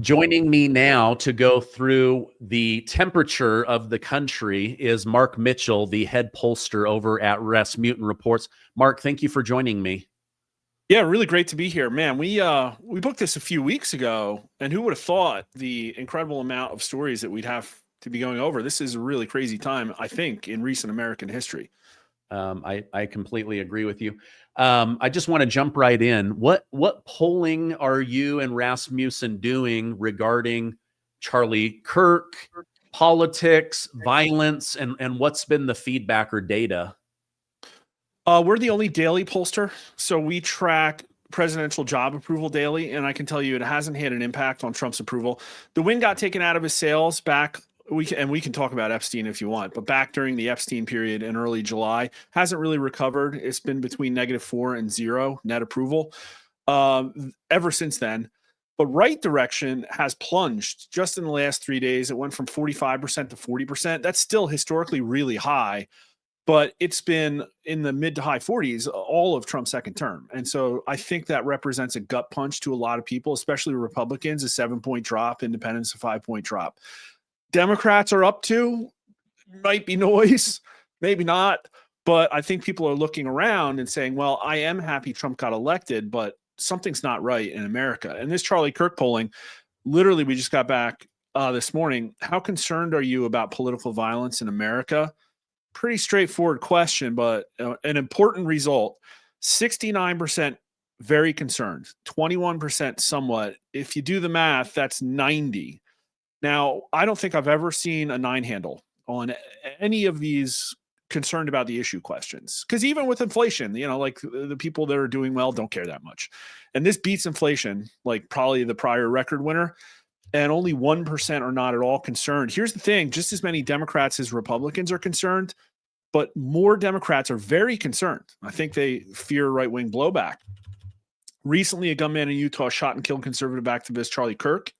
Joining me now to go through the temperature of the country is Mark Mitchell, the head pollster over at Rasmussen Reports. Mark, thank you for joining me. Yeah, really great to be here, man. We booked this a few weeks ago, and who would have thought the incredible amount of stories that we'd have to be going over? This is a really crazy time, I think, in recent American history. I completely agree with you. I just want to jump right in. What polling are you and Rasmussen doing regarding Charlie Kirk, politics, violence, and what's been the feedback or data? We're the only daily pollster, so we track presidential job approval daily, and I can tell you it hasn't had an impact on Trump's approval. The wind got taken out of his sails back. We can talk about Epstein if you want, but back during the Epstein period in early July, hasn't really recovered. It's been between -4 and 0 net approval ever since then. But right direction has plunged just in the last 3 days. It went from 45% to 40%. That's still historically really high, but it's been in the mid to high 40s all of Trump's second term. And so I think that represents a gut punch to a lot of people, especially Republicans, a 7-point drop, independents, a 5-point drop. Democrats are up to, might be noise, maybe not, but I think people are looking around and saying, well, I am happy Trump got elected, but something's not right in America. And this Charlie Kirk polling, literally, we just got back this morning. How concerned are you about political violence in America? Pretty straightforward question, but an important result. 69% very concerned, 21% somewhat. If you do the math, that's 90. Now, I don't think I've ever seen a 9 handle on any of these concerned about the issue questions. Because even with inflation, like the people that are doing well don't care that much. And this beats inflation, like probably the prior record winner. And only 1% are not at all concerned. Here's the thing, just as many Democrats as Republicans are concerned, but more Democrats are very concerned. I think they fear right-wing blowback. Recently, a gunman in Utah shot and killed conservative activist Charlie Kirk.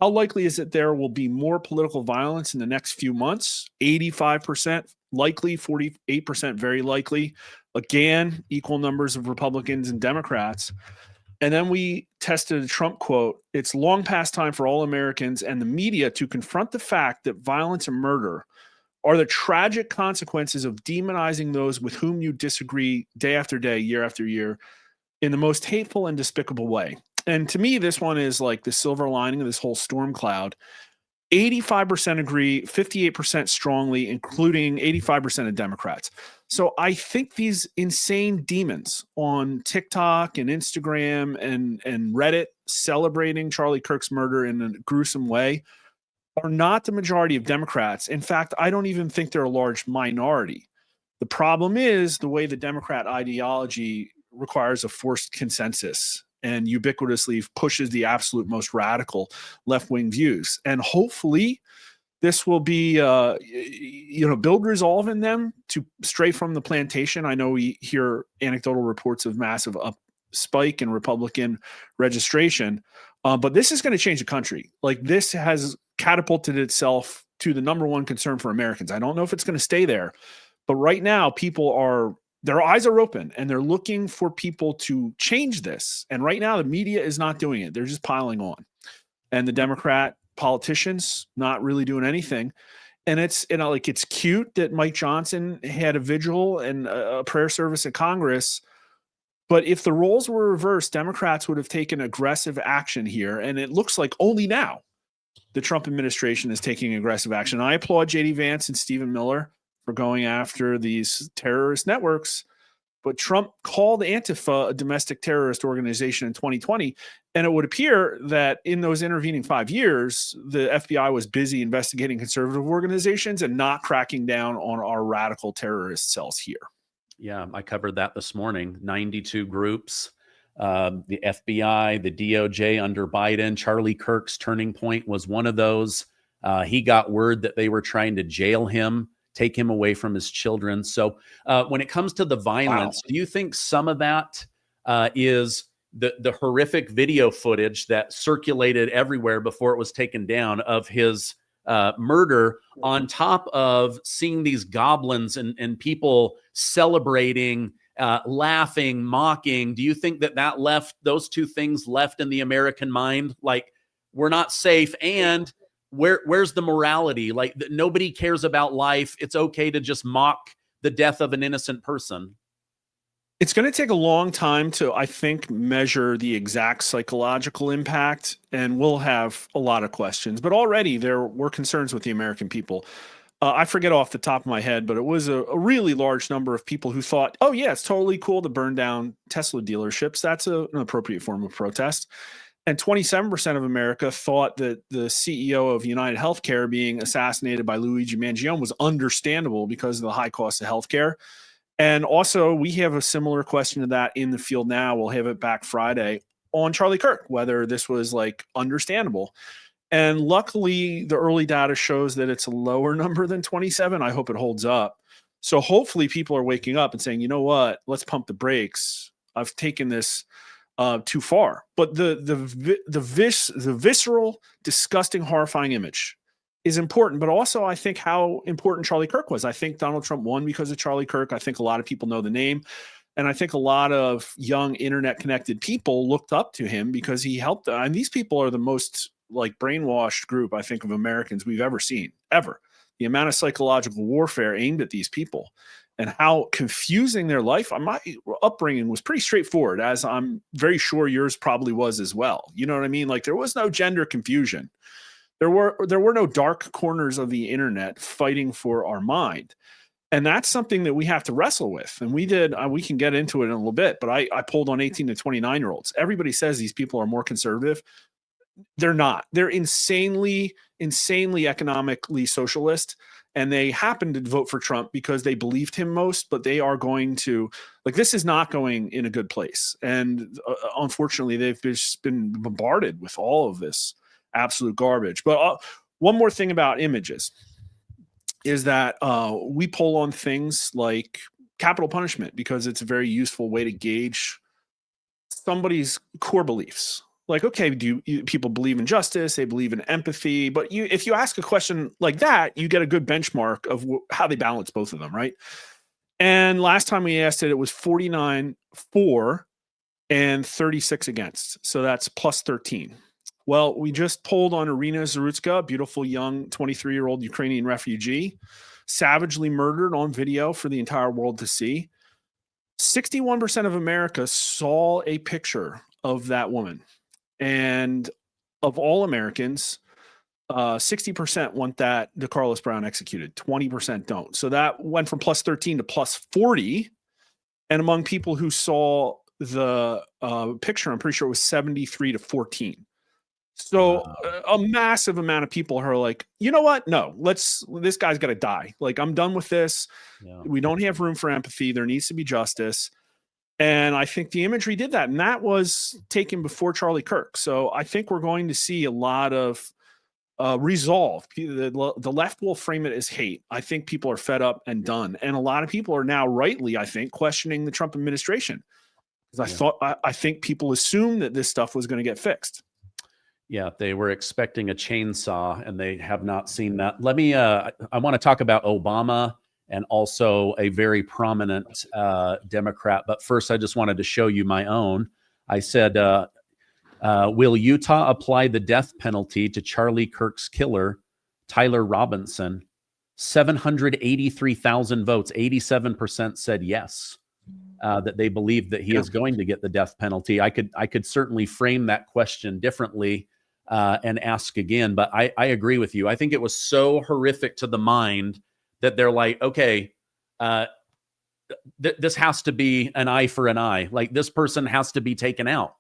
How likely is it there will be more political violence in the next few months? 85% likely, 48% very likely. Again, equal numbers of Republicans and Democrats. And then we tested a Trump quote. It's long past time for all Americans and the media to confront the fact that violence and murder are the tragic consequences of demonizing those with whom you disagree day after day, year after year, in the most hateful and despicable way. And to me, this one is like the silver lining of this whole storm cloud. 85% agree, 58% strongly, including 85% of Democrats. So I think these insane demons on TikTok and Instagram and Reddit celebrating Charlie Kirk's murder in a gruesome way are not the majority of Democrats. In fact, I don't even think they're a large minority. The problem is the way the Democrat ideology requires a forced consensus and ubiquitously pushes the absolute most radical left-wing views. And hopefully this will be, build resolve in them to stray from the plantation. I know we hear anecdotal reports of massive spike in Republican registration, but this is going to change the country. Like, this has catapulted itself to the number one concern for Americans. I don't know if it's going to stay there, but right now their eyes are open and they're looking for people to change this. And right now the media is not doing it. They're just piling on. And the Democrat politicians not really doing anything. And it's, it's cute that Mike Johnson had a vigil and a prayer service at Congress. But if the roles were reversed, Democrats would have taken aggressive action here. And it looks like only now the Trump administration is taking aggressive action. I applaud J.D. Vance and Stephen Miller for going after these terrorist networks. But Trump called Antifa a domestic terrorist organization in 2020. And it would appear that in those intervening 5 years, the FBI was busy investigating conservative organizations and not cracking down on our radical terrorist cells here. Yeah, I covered that this morning. 92 groups, the FBI, the DOJ under Biden. Charlie Kirk's turning point was one of those. He got word that they were trying to jail him, take him away from his children. So when it comes to the violence, do you think some of that is the horrific video footage that circulated everywhere before it was taken down of his murder, on top of seeing these goblins and people celebrating, laughing, mocking? Do you think that left those two things left in the American mind? Like, we're not safe. And where's the morality? Like, nobody cares about life. It's okay to just mock the death of an innocent person. It's going to take a long time to, I think, measure the exact psychological impact, and we'll have a lot of questions. But already there were concerns with the American people. I forget off the top of my head, but it was a really large number of people who thought, oh, yeah, it's totally cool to burn down Tesla dealerships. That's an appropriate form of protest. And 27% of America thought that the CEO of United Healthcare being assassinated by Luigi Mangione was understandable because of the high cost of healthcare. And also, we have a similar question to that in the field now. We'll have it back Friday on Charlie Kirk, whether this was like understandable. And luckily, the early data shows that it's a lower number than 27. I hope it holds up. So hopefully people are waking up and saying, you know what, let's pump the brakes. I've taken this too far. But the visceral, disgusting, horrifying image is important, but also I think how important Charlie Kirk was. I think Donald Trump won because of Charlie Kirk. I think a lot of people know the name. And I think a lot of young internet connected people looked up to him because he helped. And these people are the most like brainwashed group, I think, of Americans we've ever seen, ever. The amount of psychological warfare aimed at these people and how confusing their life. My upbringing was pretty straightforward, as I'm very sure yours probably was as well. You know what I mean? Like there was no gender confusion. There were no dark corners of the internet fighting for our mind. And that's something that we have to wrestle with. And we did, we can get into it in a little bit, but I polled on 18 to 29-year-olds. Everybody says these people are more conservative. They're not. They're insanely economically socialist. And they happen to vote for Trump because they believed him most, but they are going to, like, this is not going in a good place. And unfortunately, they've just been bombarded with all of this absolute garbage. But one more thing about images is that we poll on things like capital punishment because it's a very useful way to gauge somebody's core beliefs. Like, okay, people believe in justice, they believe in empathy, but if you ask a question like that, you get a good benchmark of how they balance both of them, right? And last time we asked it, it was 49 for and 36 against. So that's plus 13. Well, we just polled on Irina Zarutska, a beautiful young 23-year-old Ukrainian refugee, savagely murdered on video for the entire world to see. 61% of America saw a picture of that woman. And of all Americans, 60% want that DeCarlos Brown executed. 20% don't. So that went from plus 13 to plus 40. And among people who saw the picture, I'm pretty sure it was 73 to 14. So a massive amount of people are like, you know what? No, this guy's got to die. Like, I'm done with this. Yeah. We don't have room for empathy. There needs to be justice. And I think the imagery did that. And that was taken before Charlie Kirk. So I think we're going to see a lot of resolve. The left will frame it as hate. I think people are fed up and done. And a lot of people are now rightly, I think, questioning the Trump administration. Because I think people assumed that this stuff was going to get fixed. Yeah, they were expecting a chainsaw and they have not seen that. Let me, I want to talk about Obama and also a very prominent Democrat. But first, I just wanted to show you my own. I said, will Utah apply the death penalty to Charlie Kirk's killer, Tyler Robinson? 783,000 votes, 87% said yes, that they believe that he is going to get the death penalty. I could certainly frame that question differently and ask again, but I agree with you. I think it was so horrific to the mind that they're like, okay, this has to be an eye for an eye. Like, this person has to be taken out.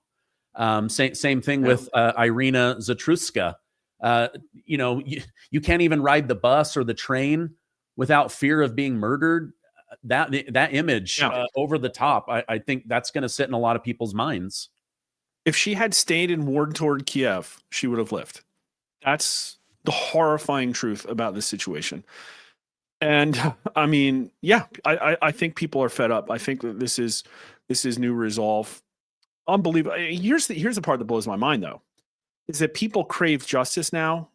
Same thing with Irina Zatruska. You can't even ride the bus or the train without fear of being murdered. That image over the top, I think that's going to sit in a lot of people's minds. If she had stayed and warred toward Kiev, she would have lived. That's the horrifying truth about this situation. And I mean, I think people are fed up. I think that this is new resolve. Unbelievable. Here's the part that blows my mind, though, is that people crave justice now.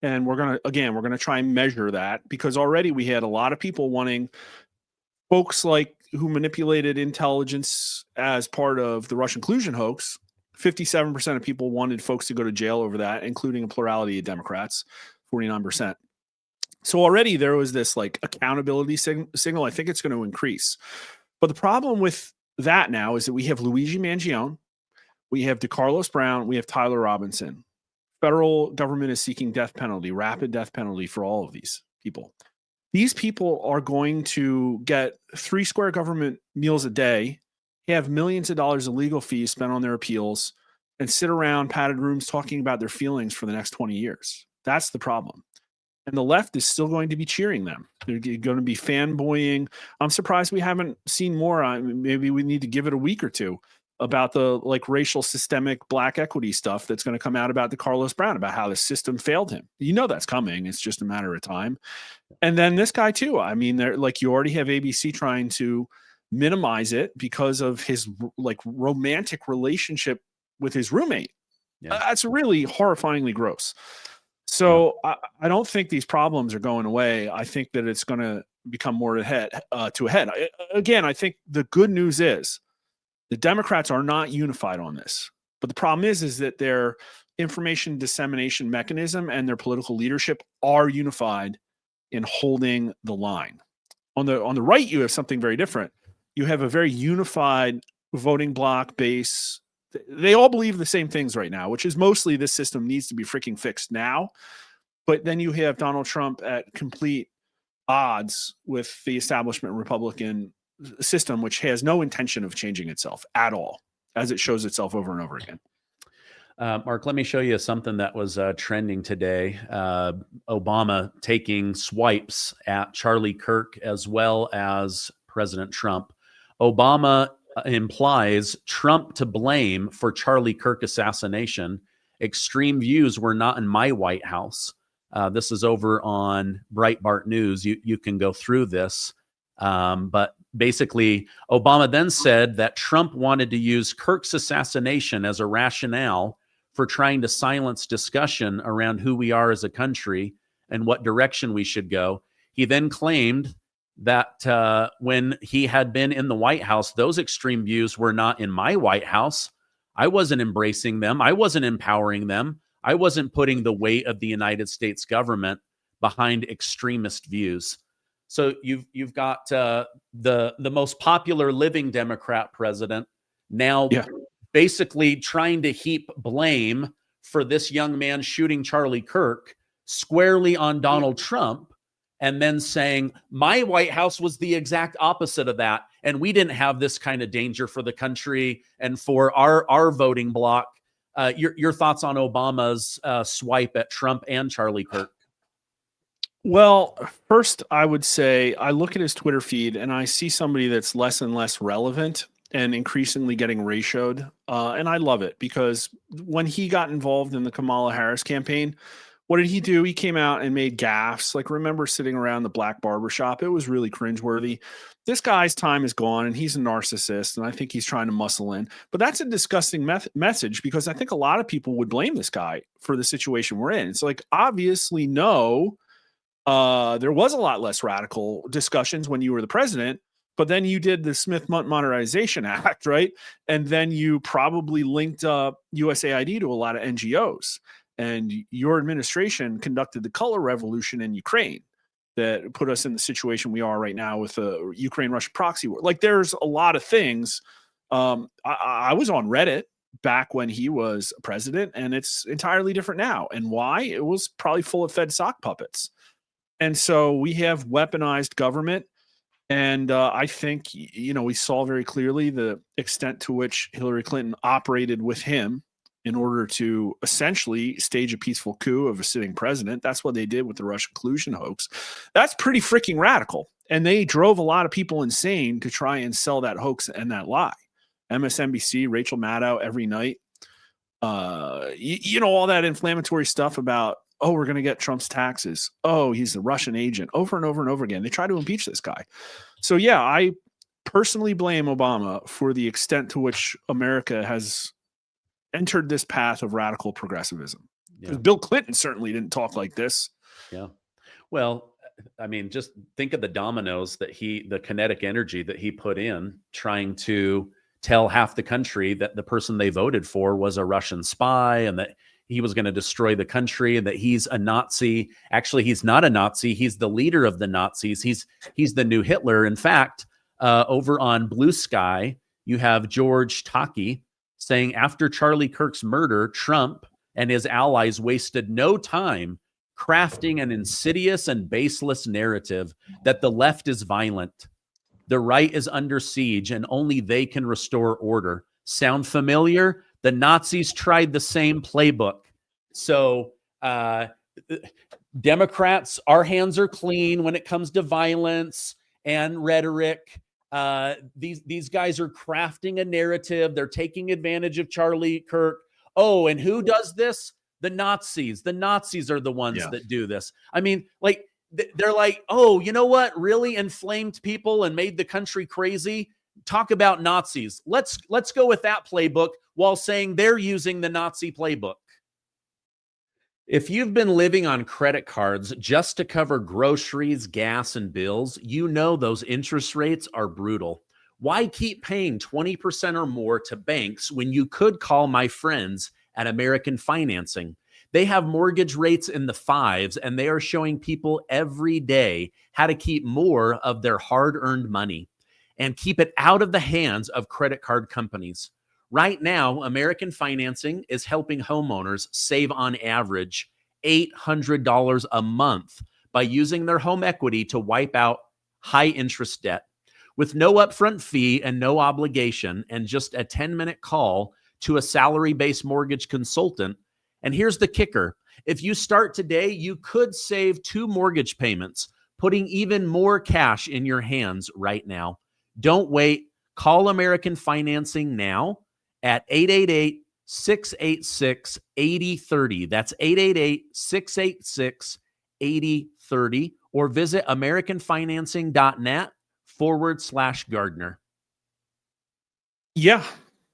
And we're going to try and measure that, because already we had a lot of people wanting folks like who manipulated intelligence as part of the Russian collusion hoax, 57% of people wanted folks to go to jail over that, including a plurality of Democrats, 49%. So already there was this like accountability signal. I think it's going to increase. But the problem with that now is that we have Luigi Mangione, we have DeCarlos Brown, we have Tyler Robinson. Federal government is seeking death penalty, rapid death penalty for all of these people. These people are going to get 3 square government meals a day, have millions of dollars of legal fees spent on their appeals, and sit around padded rooms talking about their feelings for the next 20 years. That's the problem. And the left is still going to be cheering them. They're going to be fanboying. I'm surprised we haven't seen more. Maybe we need to give it a week or two about the like racial systemic black equity stuff that's going to come out about DeCarlos Brown, about how the system failed him. You know that's coming. It's just a matter of time. And then this guy too. I mean, they're like, you already have ABC trying to minimize it because of his like romantic relationship with his roommate. Yeah. That's really horrifyingly gross. So yeah. I don't think these problems are going away. I think that it's going to become more to a head. Again, I think the good news is the Democrats are not unified on this. But the problem is that their information dissemination mechanism and their political leadership are unified in holding the line. On the right, you have something very different. You have a very unified voting bloc base. They all believe the same things right now, which is mostly this system needs to be freaking fixed now. But then you have Donald Trump at complete odds with the establishment Republican system, which has no intention of changing itself at all, as it shows itself over and over again. Mark, let me show you something that was trending today. Obama taking swipes at Charlie Kirk as well as President Trump. Obama implies Trump to blame for Charlie Kirk assassination. Extreme views were not in my White House. This is over on Breitbart News. You can go through this. But basically, Obama then said that Trump wanted to use Kirk's assassination as a rationale for trying to silence discussion around who we are as a country and what direction we should go. He then claimed that when he had been in the White House, those extreme views were not in my White House. I wasn't embracing them. I wasn't empowering them. I wasn't putting the weight of the United States government behind extremist views. So you've got the most popular living Democrat president now basically trying to heap blame for this young man shooting Charlie Kirk squarely on Donald Trump, and then saying my White House was the exact opposite of that, and we didn't have this kind of danger for the country and for our voting bloc. Your thoughts on Obama's swipe at Trump and Charlie Kirk? Well, first, I would say I look at his Twitter feed and I see somebody that's less and less relevant and increasingly getting ratioed. And I love it because when he got involved in the Kamala Harris campaign, what did he do? He came out and made gaffes. Like, remember sitting around the black barbershop? It was really cringeworthy. This guy's time is gone and he's a narcissist. And I think he's trying to muscle in. But that's a disgusting message because I think a lot of people would blame this guy for the situation we're in. It's like, obviously, no. There was a lot less radical discussions when you were the president, but then you did the Smith Modernization Act, right? And then you probably linked up USAID to a lot of NGOs. And your administration conducted the color revolution in Ukraine that put us in the situation we are right now with the Ukraine-Russia proxy war. Like, there's a lot of things. I was on Reddit back when he was president, and it's entirely different now. And why? It was probably full of Fed sock puppets. And so we have weaponized government. And I think, we saw very clearly the extent to which Hillary Clinton operated with him in order to essentially stage a peaceful coup of a sitting president. That's what they did with the Russian collusion hoax. That's pretty freaking radical. And they drove a lot of people insane to try and sell that hoax and that lie. MSNBC, Rachel Maddow every night. All that inflammatory stuff about, oh, we're going to get Trump's taxes. Oh, he's a Russian agent. Over and over and over again. They try to impeach this guy. So, yeah, I personally blame Obama for the extent to which America has entered this path of radical progressivism. Yeah. Bill Clinton certainly didn't talk like this. Yeah. Well, I mean, just think of the dominoes that the kinetic energy that he put in trying to tell half the country that the person they voted for was a Russian spy and that he was going to destroy the country and that he's a Nazi. Actually, he's not a Nazi. He's the leader of the Nazis. He's the new Hitler. In fact, over on Blue Sky, you have George Takei saying after Charlie Kirk's murder, Trump and his allies wasted no time crafting an insidious and baseless narrative that the left is violent, the right is under siege, and only they can restore order. Sound familiar? The Nazis tried the same playbook. So Democrats, our hands are clean when it comes to violence and rhetoric. These guys are crafting a narrative. They're taking advantage of Charlie Kirk. Oh, and who does this? The Nazis. The Nazis are the ones that do this. I mean, like, they're like, oh, you know what really inflamed people and made the country crazy? Talk about Nazis. Let's go with that playbook while saying they're using the Nazi playbook. If you've been living on credit cards just to cover groceries, gas, and bills, you know those interest rates are brutal. Why keep paying 20% or more to banks when you could call my friends at American Financing? They have mortgage rates in the fives, and they are showing people every day how to keep more of their hard-earned money and keep it out of the hands of credit card companies. Right now, American Financing is helping homeowners save on average $800 a month by using their home equity to wipe out high-interest debt. With no upfront fee and no obligation, and just a 10-minute call to a salary-based mortgage consultant. And here's the kicker. If you start today, you could save 2 mortgage payments, putting even more cash in your hands right now. Don't wait. Call American Financing now at 888-686-8030. That's 888-686-8030. Or visit americanfinancing.net/Gardner. Yeah,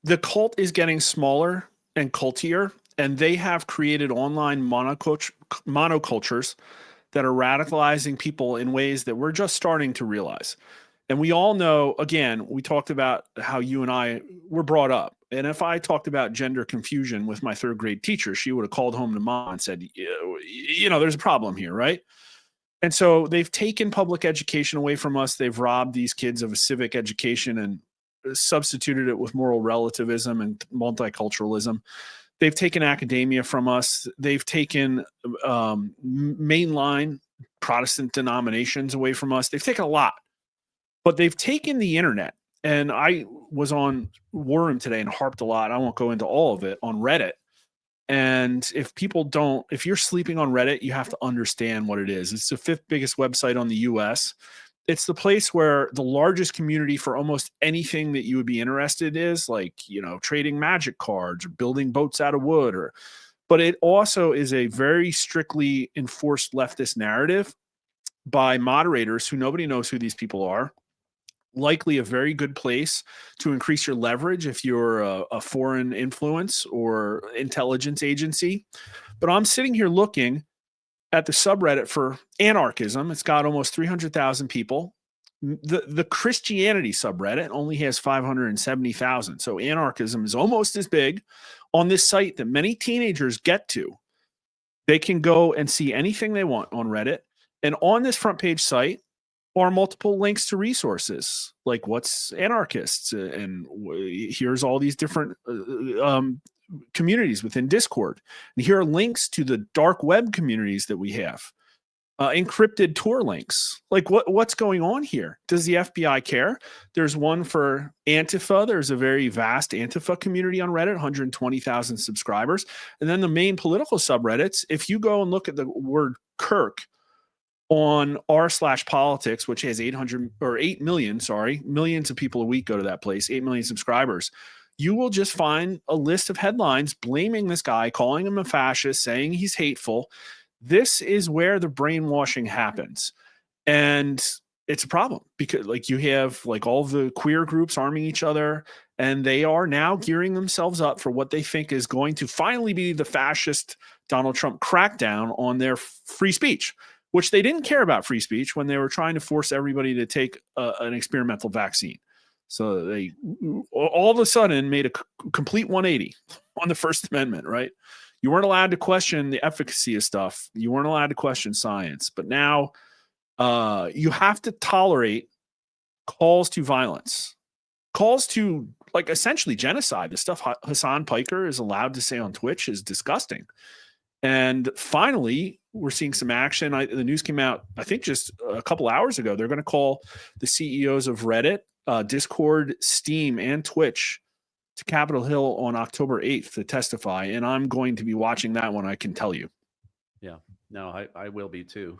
the cult is getting smaller and cultier, and they have created online monocultures that are radicalizing people in ways that we're just starting to realize. And we all know, again, we talked about how you and I were brought up. And if I talked about gender confusion with my 3rd grade teacher, she would have called home to mom and said, you know, there's a problem here, right? And so they've taken public education away from us. They've robbed these kids of a civic education and substituted it with moral relativism and multiculturalism. They've taken academia from us. They've taken mainline Protestant denominations away from us. They've taken a lot, but they've taken the internet. And I was on War Room today and harped a lot. I won't go into all of it on Reddit. And if you're sleeping on Reddit, you have to understand what it is. It's the 5th biggest website on the US. It's the place where the largest community for almost anything that you would be interested is, like, you know, trading magic cards or building boats out of wood, but it also is a very strictly enforced leftist narrative by moderators who nobody knows who these people are. Likely a very good place to increase your leverage if you're a foreign influence or intelligence agency. But I'm sitting here looking at the subreddit for anarchism. It's got almost 300,000 people. The Christianity subreddit only has 570,000. So anarchism is almost as big on this site that many teenagers get to. They can go and see anything they want on Reddit. And on this front page site are multiple links to resources, like what's anarchists, and here's all these different communities within Discord. And here are links to the dark web communities that we have, encrypted Tor links. Like what's going on here? Does the FBI care? There's one for Antifa. There's a very vast Antifa community on Reddit, 120,000 subscribers. And then the main political subreddits, if you go and look at the word Kirk on r/politics, which has 8 million, millions of people a week go to that place, 8 million subscribers, you will just find a list of headlines blaming this guy, calling him a fascist, saying he's hateful. This is where the brainwashing happens. And it's a problem because, like, you have like all the queer groups arming each other, and they are now gearing themselves up for what they think is going to finally be the fascist Donald Trump crackdown on their free speech, which they didn't care about free speech when they were trying to force everybody to take an experimental vaccine. So they all of a sudden made a complete 180 on the First Amendment, right? You weren't allowed to question the efficacy of stuff. You weren't allowed to question science. But now you have to tolerate calls to violence, calls to like essentially genocide. The stuff Hassan Piker is allowed to say on Twitch is disgusting. And finally, we're seeing some action. The news came out, I think, just a couple hours ago. They're going to call the CEOs of Reddit, Discord, Steam, and Twitch to Capitol Hill on October 8th to testify. And I'm going to be watching that one, I can tell you. Yeah, no, I will be too.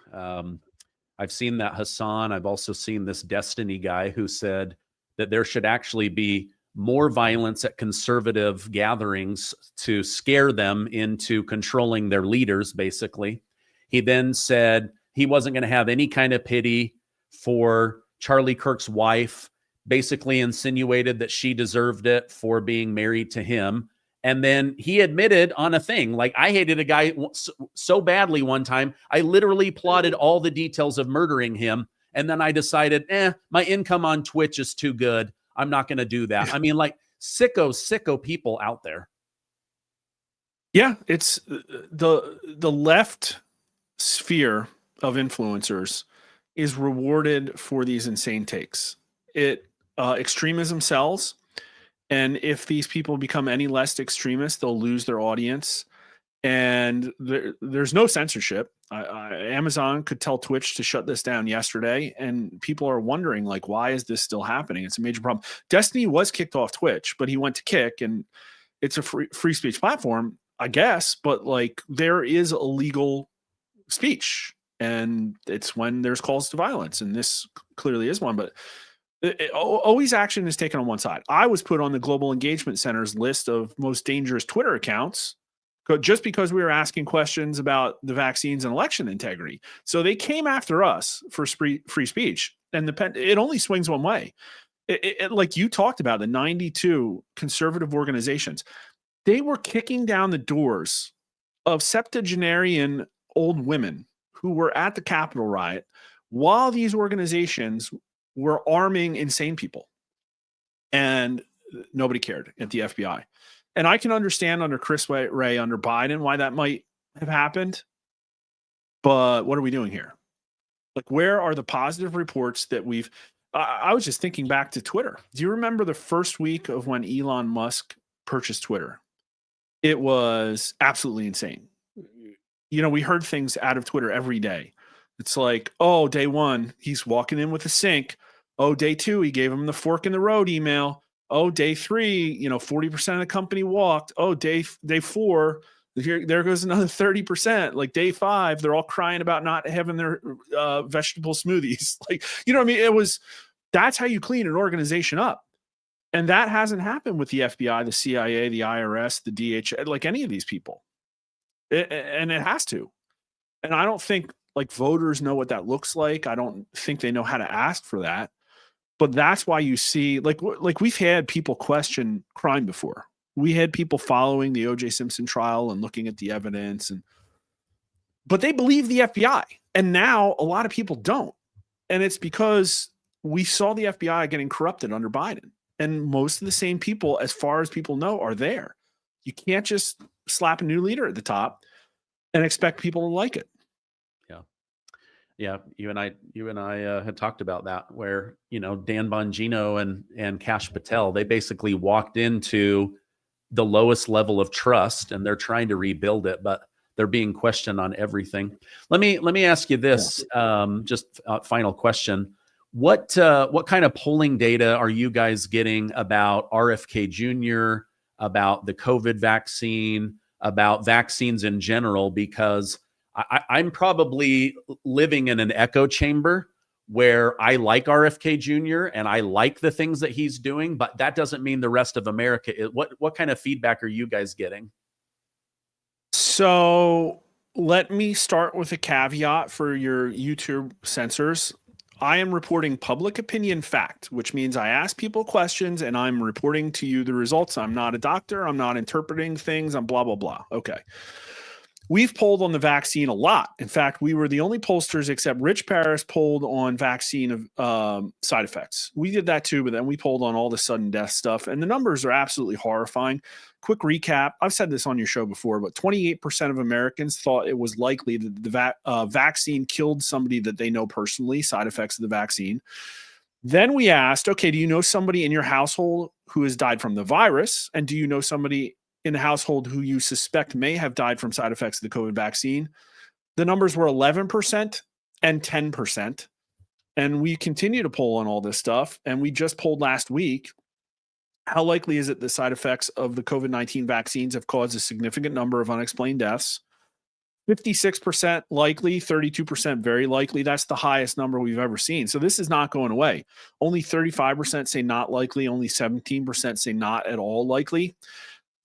I've seen that Hassan. I've also seen this Destiny guy who said that there should actually be more violence at conservative gatherings to scare them into controlling their leaders, basically. He then said he wasn't going to have any kind of pity for Charlie Kirk's wife, basically insinuated that she deserved it for being married to him. And then he admitted on a thing, like, I hated a guy so badly one time, I literally plotted all the details of murdering him. And then I decided, my income on Twitch is too good. I'm not going to do that. I mean, like, sicko people out there. Yeah, it's the left sphere of influencers is rewarded for these insane takes. Extremism sells. And if these people become any less extremist, they'll lose their audience. And there's no censorship. Amazon could tell Twitch to shut this down yesterday, and people are wondering, like, why is this still happening? It's a major problem. Destiny was kicked off Twitch, but he went to Kick, and it's a free speech platform, I guess. But like, there is illegal speech, and it's when there's calls to violence, and this clearly is one. But always action is taken on one side. I was put on the Global Engagement Center's list of most dangerous Twitter accounts just because we were asking questions about the vaccines and election integrity. So they came after us for free speech, and it only swings one way. Like you talked about, the 92 conservative organizations, they were kicking down the doors of septuagenarian old women who were at the Capitol riot while these organizations were arming insane people. And nobody cared at the FBI. And I can understand under Chris Wray, under Biden, why that might have happened. But what are we doing here? Like, where are the positive reports that we've... I was just thinking back to Twitter. Do you remember the first week of when Elon Musk purchased Twitter? It was absolutely insane. You know, we heard things out of Twitter every day. It's like, oh, day one, he's walking in with a sink. Oh, day two, he gave him the fork in the road email. Oh, day three, 40% of the company walked. Oh, day four, there goes another 30%. Like day five, they're all crying about not having their vegetable smoothies. Like, you know what I mean? That's how you clean an organization up. And that hasn't happened with the FBI, the CIA, the IRS, the DHS, like any of these people. And it has to. And I don't think like voters know what that looks like. I don't think they know how to ask for that. But that's why you see, like we've had people question crime before. We had people following the O.J. Simpson trial and looking at the evidence, but they believe the FBI. And now a lot of people don't. And it's because we saw the FBI getting corrupted under Biden. And most of the same people, as far as people know, are there. You can't just slap a new leader at the top and expect people to like it. Yeah, you and I had talked about that, where Dan Bongino and Kash Patel, they basically walked into the lowest level of trust, and they're trying to rebuild it, but they're being questioned on everything. Let me ask you this, just a final question: what kind of polling data are you guys getting about RFK Jr., about the COVID vaccine, about vaccines in general? Because I'm probably living in an echo chamber where I like RFK Jr. and I like the things that he's doing, but that doesn't mean the rest of America is. What kind of feedback are you guys getting? So let me start with a caveat for your YouTube censors. I am reporting public opinion fact, which means I ask people questions and I'm reporting to you the results. I'm not a doctor. I'm not interpreting things. I'm blah, blah, blah. Okay. We've polled on the vaccine a lot. In fact, we were the only pollsters except Rich Paris polled on vaccine side effects. We did that too, but then we polled on all the sudden death stuff. And the numbers are absolutely horrifying. Quick recap. I've said this on your show before, but 28% of Americans thought it was likely that the vaccine killed somebody that they know personally, side effects of the vaccine. Then we asked, okay, do you know somebody in your household who has died from the virus? And do you know somebody in the household who you suspect may have died from side effects of the COVID vaccine? The numbers were 11% and 10%. And we continue to poll on all this stuff. And we just polled last week, how likely is it the side effects of the COVID-19 vaccines have caused a significant number of unexplained deaths? 56% likely, 32% very likely. That's the highest number we've ever seen. So this is not going away. Only 35% say not likely. Only 17% say not at all likely.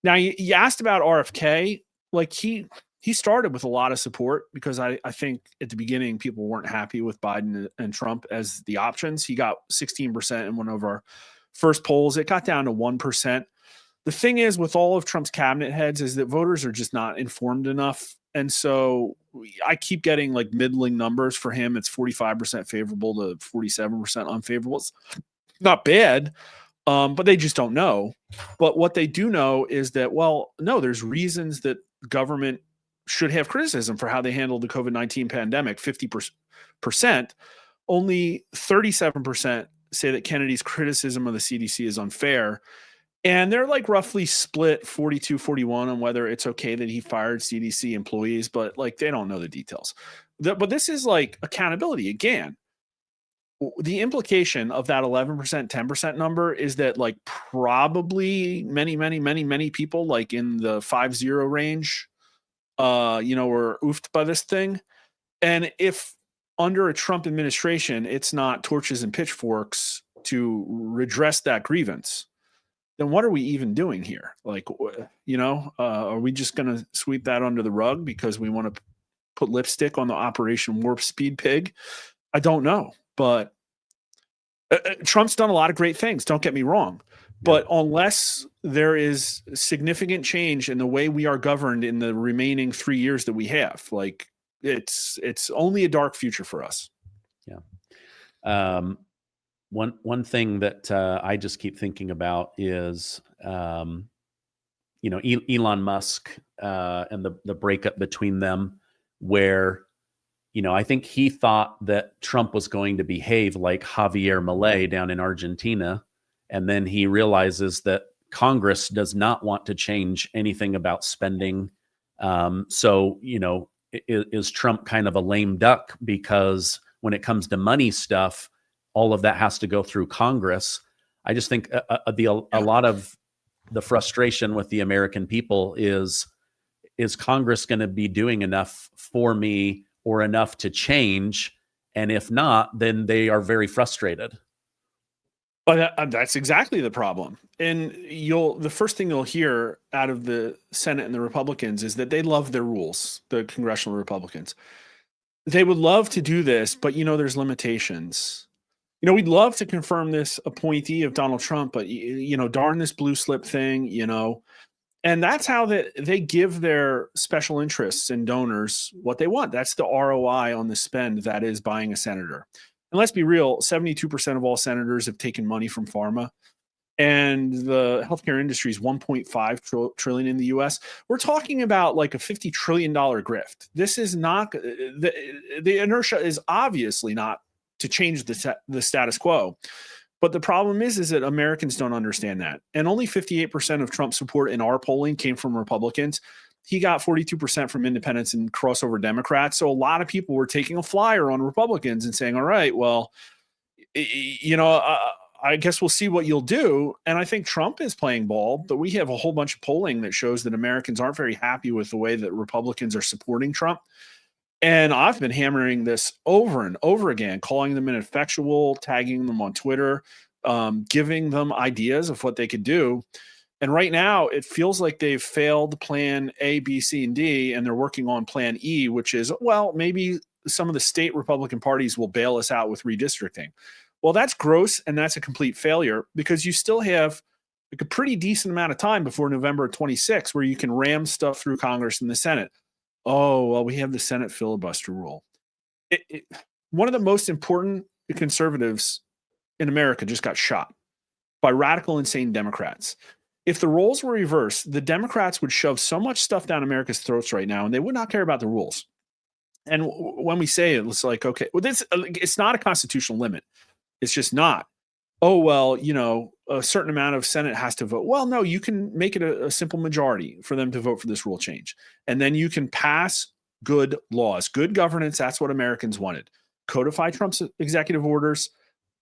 Now, you asked about RFK. Like he started with a lot of support because I think at the beginning people weren't happy with Biden and Trump as the options. He got 16% in one of our first polls. It got down to 1%. The thing is with all of Trump's cabinet heads is that voters are just not informed enough. And so I keep getting like middling numbers for him. It's 45% favorable to 47% unfavorable. It's not bad. But they just don't know. But what they do know is that, well, no, there's reasons that government should have criticism for how they handled the COVID-19 pandemic, 50%. Only 37% say that Kennedy's criticism of the CDC is unfair. And they're like roughly split 42-41 on whether it's okay that he fired CDC employees, but like they don't know the details. But this is like accountability again. The implication of that 11%, 10% number is that like probably many people like in the 50 range, were oofed by this thing. And if under a Trump administration, it's not torches and pitchforks to redress that grievance, then what are we even doing here? Like, are we just going to sweep that under the rug because we want to put lipstick on the Operation Warp Speed pig? I don't know. But Trump's done a lot of great things. Don't get me wrong. But unless there is significant change in the way we are governed in the remaining 3 years that we have, like it's only a dark future for us. Yeah. One thing that I just keep thinking about is, Elon Musk and the breakup between them, where I think he thought that Trump was going to behave like Javier Milei down in Argentina. And then he realizes that Congress does not want to change anything about spending. So, is Trump kind of a lame duck because when it comes to money stuff, all of that has to go through Congress? I just think a lot of the frustration with the American people is Congress going to be doing enough for me or enough to change? And if not, then they are very frustrated. But that's exactly the problem. And the first thing you'll hear out of the Senate and the Republicans is that they love their rules, the congressional Republicans. They would love to do this, but there's limitations. We'd love to confirm this appointee of Donald Trump, but darn this blue slip thing, and that's how they give their special interests and donors what they want. That's the ROI on the spend that is buying a senator. And let's be real, 72% of all senators have taken money from pharma. And the healthcare industry is $1.5 trillion in the US. We're talking about like a $50 trillion grift. This is not, the inertia is obviously not to change the status quo. But the problem is that Americans don't understand that. And only 58% of Trump's support in our polling came from Republicans. He got 42% from independents and crossover Democrats. So a lot of people were taking a flyer on Republicans and saying, all right, well, I guess we'll see what you'll do. And I think Trump is playing ball, but we have a whole bunch of polling that shows that Americans aren't very happy with the way that Republicans are supporting Trump. And I've been hammering this over and over again, calling them ineffectual, tagging them on Twitter, giving them ideas of what they could do. And right now, it feels like they've failed plan A, B, C, and D, and they're working on plan E, which is, well, maybe some of the state Republican parties will bail us out with redistricting. Well, that's gross, and that's a complete failure because you still have like a pretty decent amount of time before November 26, where you can ram stuff through Congress and the Senate. oh, well, we have the Senate filibuster rule. One of the most important conservatives in America just got shot by radical, insane Democrats. If the roles were reversed, the Democrats would shove so much stuff down America's throats right now, and they would not care about the rules. And when we say it, it's like, okay, well, it's not a constitutional limit. It's just not. Oh, well, a certain amount of Senate has to vote. Well, no, you can make it a simple majority for them to vote for this rule change. And then you can pass good laws, good governance. That's what Americans wanted. Codify Trump's executive orders,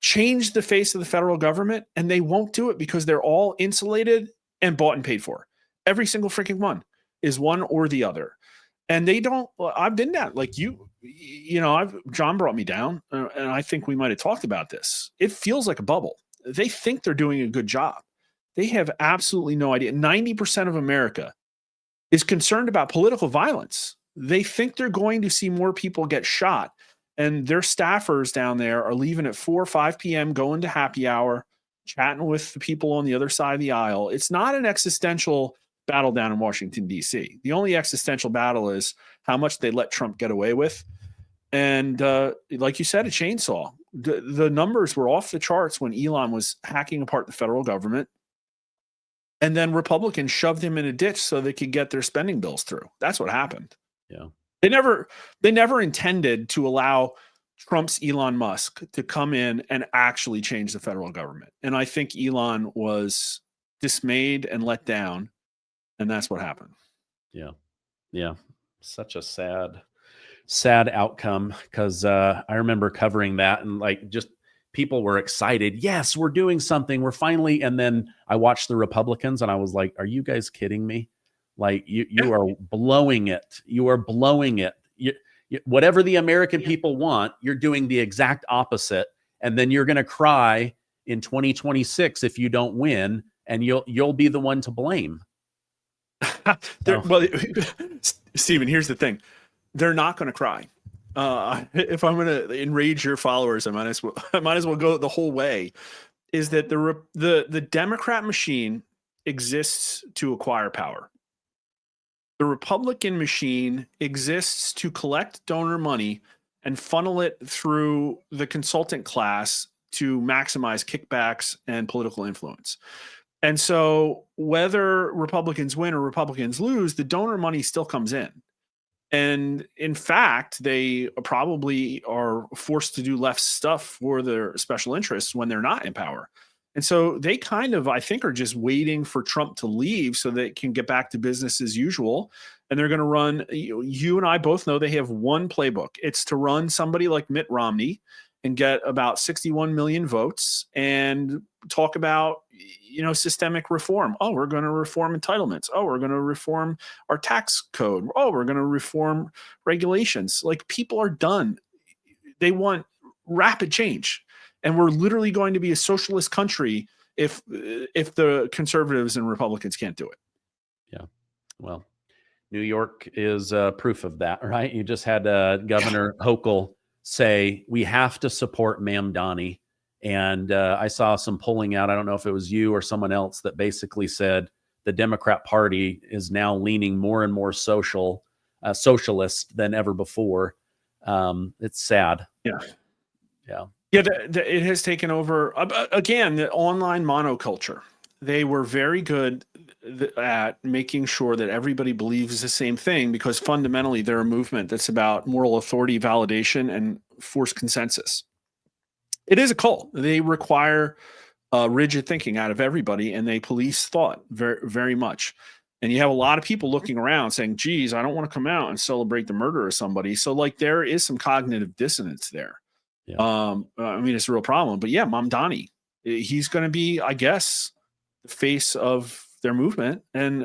change the face of the federal government, and they won't do it because they're all insulated and bought and paid for. Every single freaking one is one or the other. And they don't, I've been that, like John brought me down, and I think we might have talked about this. It feels like a bubble. They think they're doing a good job. They have absolutely no idea. 90% of America is concerned about political violence. They think they're going to see more people get shot, and their staffers down there are leaving at 4 or 5 p.m., going to happy hour, chatting with the people on the other side of the aisle. It's not an existential battle down in Washington, D.C. The only existential battle is how much they let Trump get away with. And like you said, a chainsaw. The numbers were off the charts when Elon was hacking apart the federal government. And then Republicans shoved him in a ditch so they could get their spending bills through. That's what happened. Yeah. They never intended to allow Trump's Elon Musk to come in and actually change the federal government. And I think Elon was dismayed and let down. And that's what happened. Yeah. Yeah. Such a sad outcome, because I remember covering that, and like, just people were excited. Yes, we're doing something. We're finally. And then I watched the Republicans and I was like, are you guys kidding me? Like, you are blowing it. You are blowing it. Whatever the American people want, you're doing the exact opposite. And then you're going to cry in 2026 if you don't win, and you'll be the one to blame. Well, Stephen, here's the thing. They're not going to cry. If I'm going to enrage your followers, I might as well go the whole way. Is that the Democrat machine exists to acquire power. The Republican machine exists to collect donor money and funnel it through the consultant class to maximize kickbacks and political influence. And so whether Republicans win or Republicans lose, the donor money still comes in. And in fact, they probably are forced to do left stuff for their special interests when they're not in power. And so they kind of, I think, are just waiting for Trump to leave so they can get back to business as usual. And they're going to run, you and I both know they have one playbook. It's to run somebody like Mitt Romney and get about 61 million votes and talk about, systemic reform. Oh, we're going to reform entitlements. Oh, we're going to reform our tax code. Oh, we're going to reform regulations. Like, people are done. They want rapid change. And we're literally going to be a socialist country if the conservatives and Republicans can't do it. Yeah. Well, New York is proof of that, right? You just had Governor Hochul say, we have to support Mamdani. And I saw some polling out. I don't know if it was you or someone else that basically said the Democrat Party is now leaning more and more socialist than ever before. It's sad. Yeah. Yeah. Yeah, it has taken over. Again, the online monoculture. They were very good at making sure that everybody believes the same thing, because fundamentally they're a movement that's about moral authority, validation, and forced consensus. It is a cult. They require rigid thinking out of everybody, and they police thought very, very much. And you have a lot of people looking around saying, geez, I don't want to come out and celebrate the murder of somebody. So, like, there is some cognitive dissonance there. Yeah. I mean, it's a real problem. But yeah, Mamdani, he's going to be, I guess, the face of their movement. And,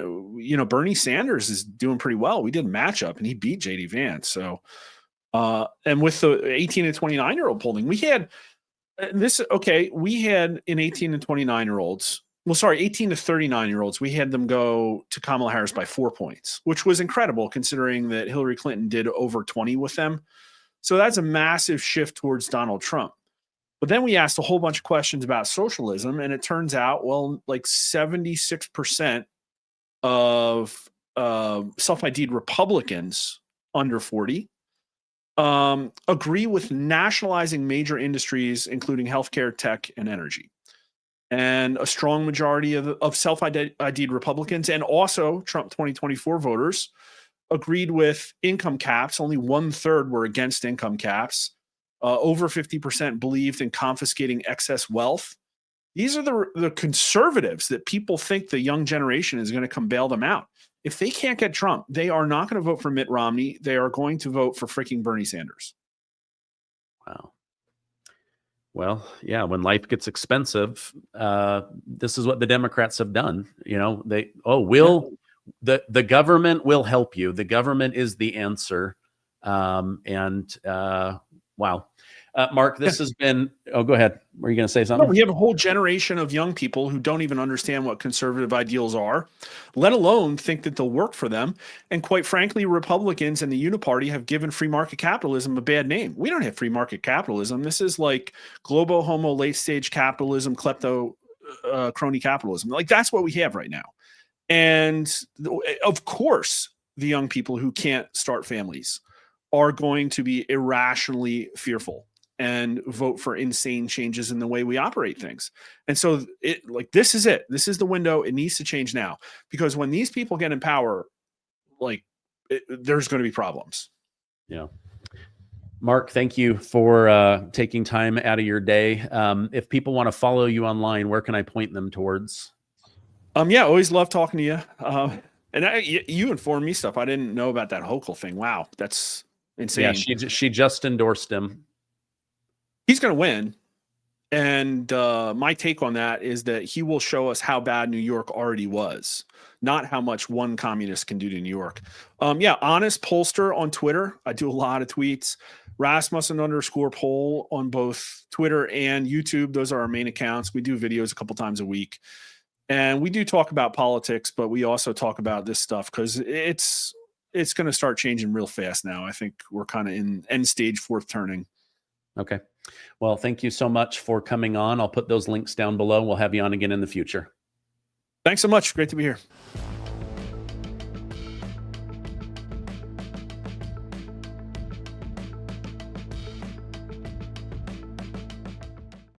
Bernie Sanders is doing pretty well. We did a matchup and he beat JD Vance. So, and with the 18 and 29-year-old polling, we had in 18 and 29-year-olds, 18 to 39-year-olds, we had them go to Kamala Harris by 4 points, which was incredible considering that Hillary Clinton did over 20 with them. So that's a massive shift towards Donald Trump. But then we asked a whole bunch of questions about socialism, and it turns out, like 76% of self-ID'd Republicans under 40. Agree with nationalizing major industries, including healthcare, tech, and energy. And a strong majority of self-ID'd Republicans and also Trump 2024 voters agreed with income caps. Only 1/3 were against income caps. Over 50% believed in confiscating excess wealth. These are the conservatives that people think the young generation is going to come bail them out. If they can't get Trump, they are not going to vote for Mitt Romney. They are going to vote for freaking Bernie Sanders. Wow. Well, yeah, when life gets expensive, this is what the Democrats have done. You know, the government will help you. The government is the answer. Wow. Mark, this has been, go ahead. Were you going to say something? No, we have a whole generation of young people who don't even understand what conservative ideals are, let alone think that they'll work for them. And quite frankly, Republicans and the Uniparty have given free market capitalism a bad name. We don't have free market capitalism. This is like globo homo late stage capitalism, klepto crony capitalism. Like that's what we have right now. And of course, the young people who can't start families are going to be irrationally fearful and vote for insane changes in the way we operate things. And so this is it. This is the window. It needs to change now, because when these people get in power, there's going to be problems. Yeah. Mark, thank you for taking time out of your day. If people want to follow you online, where can I point them towards? Yeah, always love talking to you. And you informed me stuff I didn't know about that Hochul thing. Wow, that's insane. Yeah, she just endorsed him. He's going to win. And my take on that is that he will show us how bad New York already was, not how much one communist can do to New York. Yeah, honest pollster on Twitter. I do a lot of tweets. Rasmussen_poll on both Twitter and YouTube. Those are our main accounts. We do videos a couple times a week. And we do talk about politics, but we also talk about this stuff because it's going to start changing real fast now. I think we're kind of in end stage, fourth turning. Okay. Well, thank you so much for coming on. I'll put those links down below. We'll have you on again in the future. Thanks so much. Great to be here.